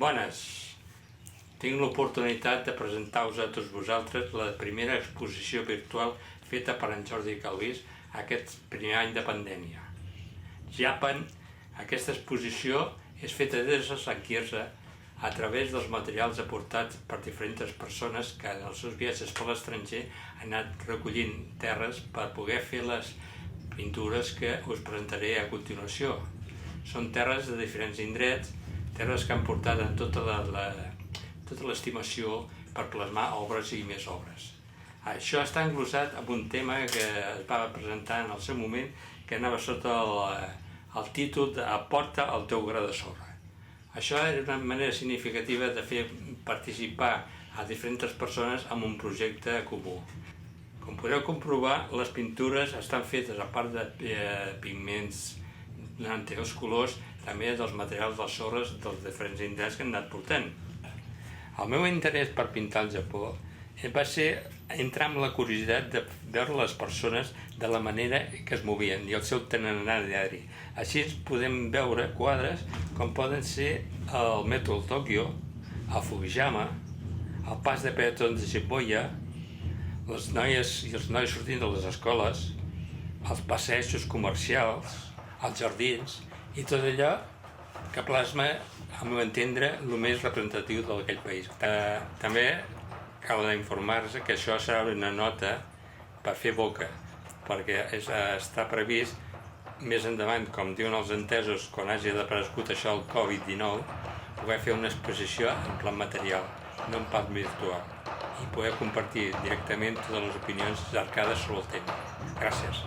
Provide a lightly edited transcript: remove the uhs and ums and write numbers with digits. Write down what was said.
Bones! Tinc l'oportunitat de presentar-vos a tots vosaltres la primera exposició virtual feta per en Jordi Calvís aquest primer any de pandèmia. Japan, aquesta exposició és feta des de Sant Quirze a través dels materials aportats per diferents persones que en els seus viatges per l'estranger han anat recollint terres per poder fer les pintures que us presentaré a continuació. Són terres de diferents indrets, terres que han portat en tota l'estimació per plasmar obres i més obres. Això està englosat amb un tema que es va presentar en el seu moment, que anava sota el títol de "Aporta el teu gra de sorra". Això era una manera significativa de fer participar a diferents persones en un projecte comú. Com podeu comprovar, les pintures estan fetes, a part de pigments d'anteriors colors, també dels materials de les sorres dels diferents indrets que han anat portant. El meu interès per pintar al Japó va ser entrar amb la curiositat de veure les persones de la manera que es movien i el seu tarannà diari. Així podem veure quadres com poden ser el metro de Tòquio, el Fukuyama, el pas de peatons de Shibuya, les noies i els nois sortint de les escoles, els passejos comercials, els jardins i tot allò que plasma, al meu entendre, el més representatiu d'aquell país. També cal informar-se que això serà una nota per fer boca, perquè està previst més endavant, com diuen els entesos, quan hagi desaparegut això el Covid-19, poder fer una exposició en plan material, no en plan virtual, i poder compartir directament totes les opinions cercades sobre el tema. Gràcies.